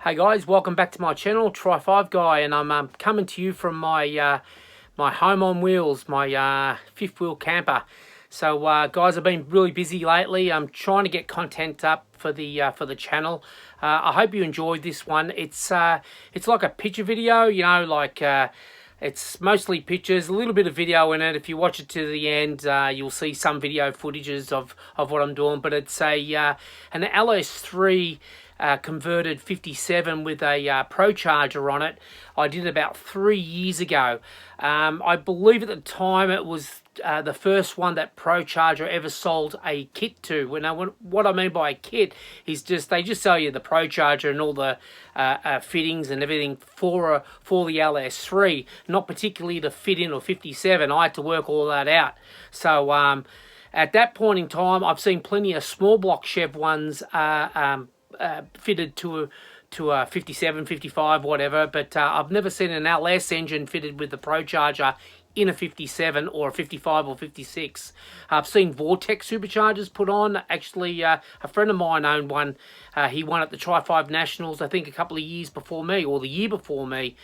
Hey guys, welcome back to my channel, TRIFIVE Guy, and I'm coming to you from my my home on wheels, my fifth wheel camper. So guys, I've been really busy lately. I'm trying to get content up for the channel. I hope you enjoyed this one. It's like a picture video, you know, like it's mostly pictures, a little bit of video in it. If you watch it to the end, you'll see some video footages of what I'm doing. But it's an LS3 converted 57 with a Procharger on it. I did it about 3 years ago. I believe at the time it was the first one that Procharger ever sold a kit to. What I mean by a kit is they just sell you the Procharger and all the fittings and everything for the LS3, not particularly to fit in a 57. I had to work all that out. So at that point in time, I've seen plenty of small block Chev ones fitted to a 57, 55, whatever, but I've never seen an LS engine fitted with the Procharger in a 57 or a 55 or 56. I've seen Vortex superchargers put on. Actually, a friend of mine owned one. He won at the TRIFIVE Nationals, I think, a couple of years before me, or the year before me.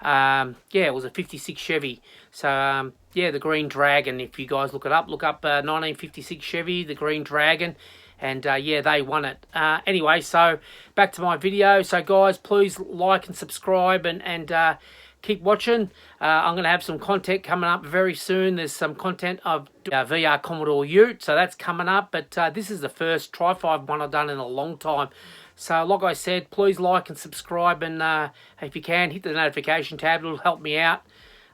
Yeah, it was a 56 Chevy. So, yeah, the Green Dragon. If you guys look up 1956 Chevy, the Green Dragon. And yeah, they won it. Anyway, so back to my video. So guys, please like and subscribe and keep watching. I'm going to have some content coming up very soon. There's some content of VR Commodore Ute, so that's coming up. But this is the first TRIFIVE one I've done in a long time. So like I said, please like and subscribe, and if you can, hit the notification tab. It'll help me out.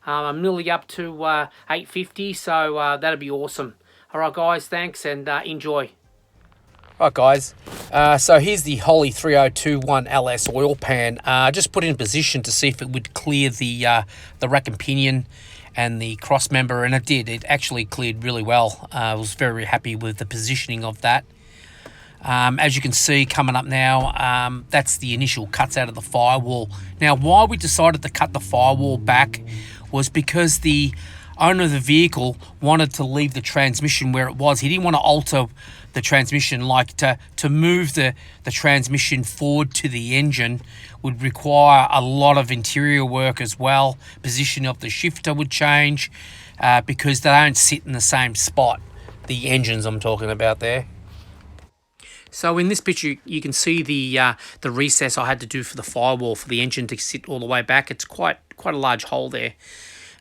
I'm nearly up to 850, so that'll be awesome. All right, guys, thanks, and enjoy. Right guys, so here's the Holley 3021 LS oil pan. Just put it in position to see if it would clear the rack and pinion and the cross member, and it did. It actually cleared really well. I was very happy with the positioning of that. As you can see coming up now, that's the initial cuts out of the firewall. Now why we decided to cut the firewall back was because the owner of the vehicle wanted to leave the transmission where it was. He didn't want to alter the transmission, like to move the transmission forward to the engine would require a lot of interior work as well. Position of the shifter would change because they don't sit in the same spot, the engines I'm talking about there. So in this picture, you can see the recess I had to do for the firewall for the engine to sit all the way back. It's quite a large hole there.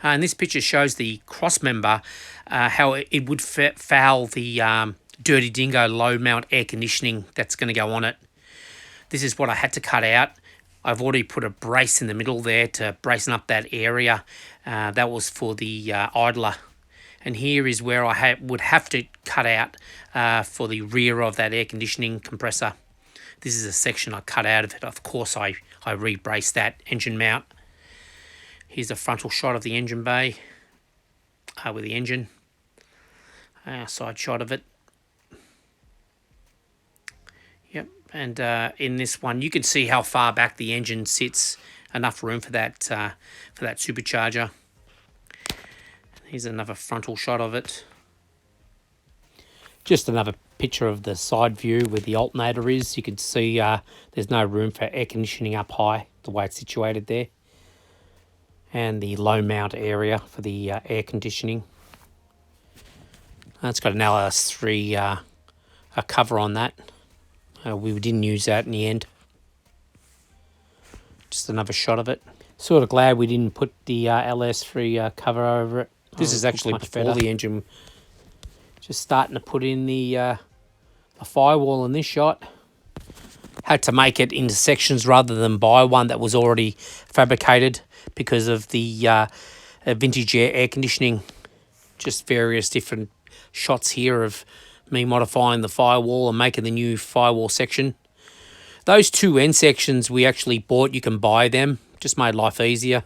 And this picture shows the cross member, how it would foul the Dirty Dingo low mount air conditioning that's going to go on it. This is what I had to cut out. I've already put a brace in the middle there to brazen up that area. That was for the idler. And here is where I would have to cut out for the rear of that air conditioning compressor. This is a section I cut out of it. Of course, I re-braced that engine mount. Here's a frontal shot of the engine bay with the engine. Side shot of it. Yep, and in this one, you can see how far back the engine sits. Enough room for that supercharger. Here's another frontal shot of it. Just another picture of the side view where the alternator is. You can see there's no room for air conditioning up high, the way it's situated there. And the low mount area for the air conditioning. It's got an LS3 a cover on that. We didn't use that in the end. Just another shot of it. Sort of glad we didn't put the LS3 cover over it. This is actually before the engine. Just starting to put in the firewall in this shot. Had to make it into sections rather than buy one that was already fabricated because of the vintage air conditioning. Just various different shots here of me modifying the firewall and making the new firewall section. Those two end sections we actually bought. You can buy them. Just made life easier.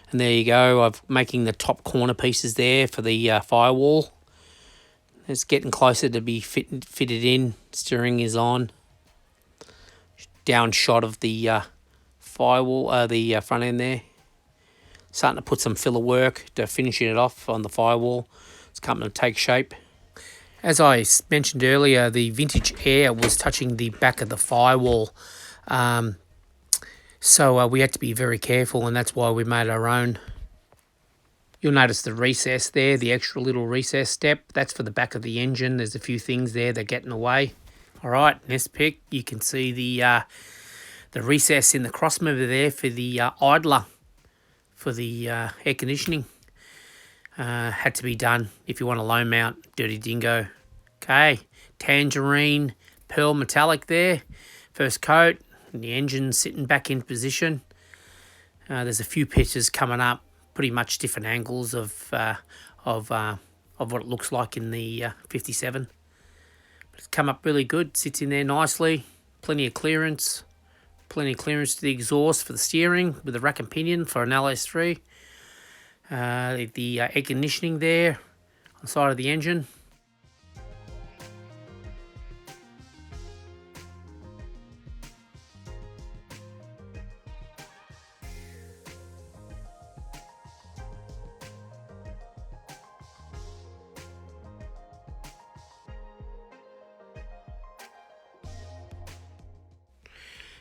And there you go. I'm making the top corner pieces there for the firewall. It's getting closer to be fitted in. Steering is on. Down shot of the firewall, the front end there. Starting to put some filler work to finishing it off on the firewall. It's coming to take shape. As I mentioned earlier, the vintage air was touching the back of the firewall. So we had to be very careful, and that's why we made our own. You'll notice the recess there, the extra little recess step. That's for the back of the engine. There's a few things there that get in the way. All right, nest pick. You can see the recess in the cross member there for the idler for the air conditioning. Had to be done if you want a low mount Dirty Dingo. Okay, tangerine pearl metallic there. First coat, and the engine sitting back in position. There's a few pictures coming up, pretty much different angles of what it looks like in the 57. But it's come up really good, sits in there nicely, plenty of clearance to the exhaust for the steering with the rack and pinion for an LS3. The air conditioning there on the side of the engine.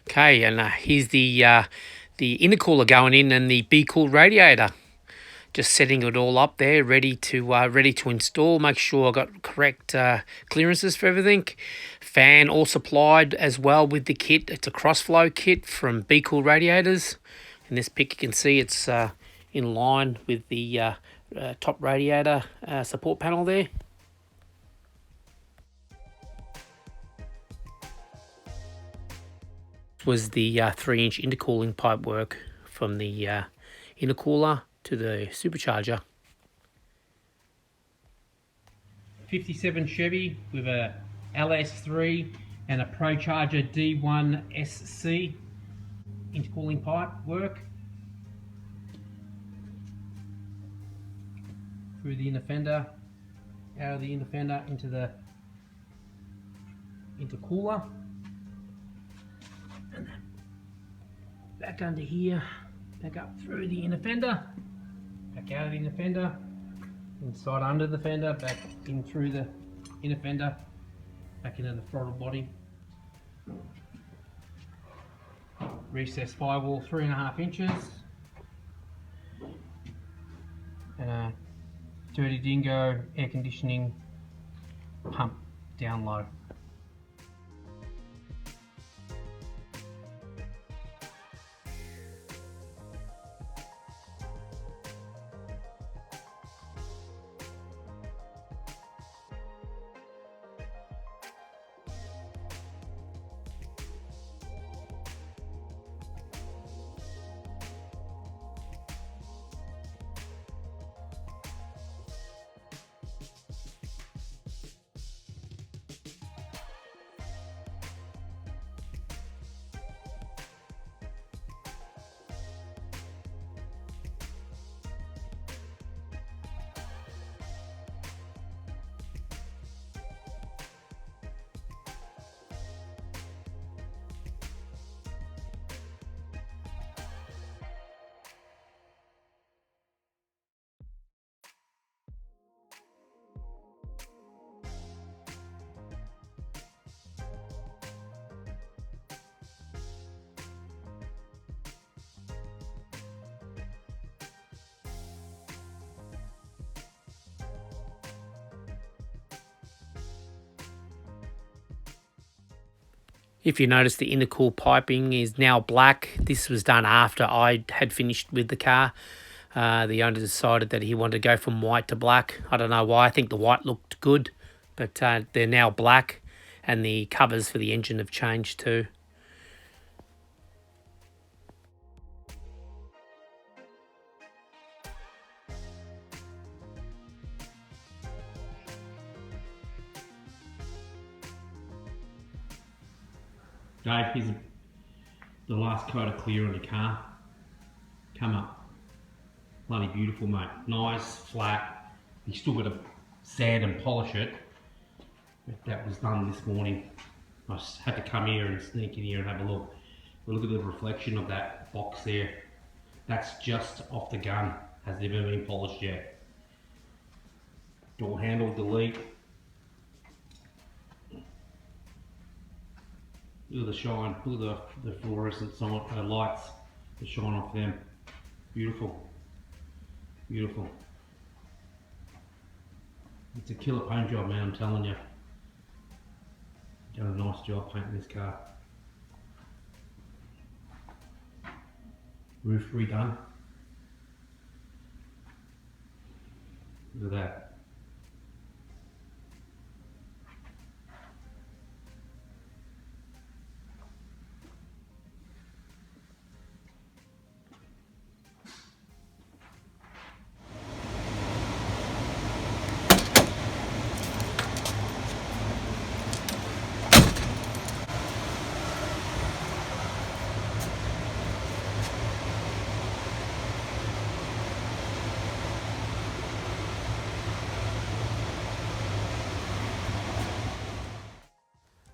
Okay, and here's the intercooler going in and the B-cooled radiator. Just setting it all up there, ready to install. Make sure I got correct clearances for everything. Fan all supplied as well with the kit. It's a crossflow kit from B-cooled radiators. In this pic, you can see it's in line with the top radiator support panel there. Was the 3-inch intercooling pipe work from the intercooler to the supercharger. 57 Chevy with a LS3 and a Procharger D1 SC intercooling pipe work through the inner fender, out of the inner fender into the intercooler. And back under here, back up through the inner fender, back out of the inner fender, inside under the fender, back in through the inner fender, back into the throttle body. Recessed firewall 3.5 inches, and a Dirty Dingo air conditioning pump down low. If you notice, the intercool piping is now black. This was done after I had finished with the car. The owner decided that he wanted to go from white to black. I don't know why. I think the white looked good, but they're now black, and the covers for the engine have changed too. Dave, here's the last coat of clear on the car. Come up. Bloody beautiful, mate. Nice, flat. You still got to sand and polish it. But that was done this morning. I just had to come here and sneak in here and have a look. Look at the reflection of that box there. That's just off the gun. Hasn't even been polished yet. Door handle delete. Look at the shine. Look at the fluorescent lights. The shine off them. Beautiful. Beautiful. It's a killer paint job, man, I'm telling you. Done a nice job painting this car. Roof redone. Look at that.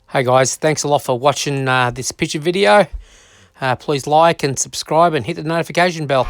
Hey guys, thanks a lot for watching this picture video. Please like and subscribe and hit the notification bell.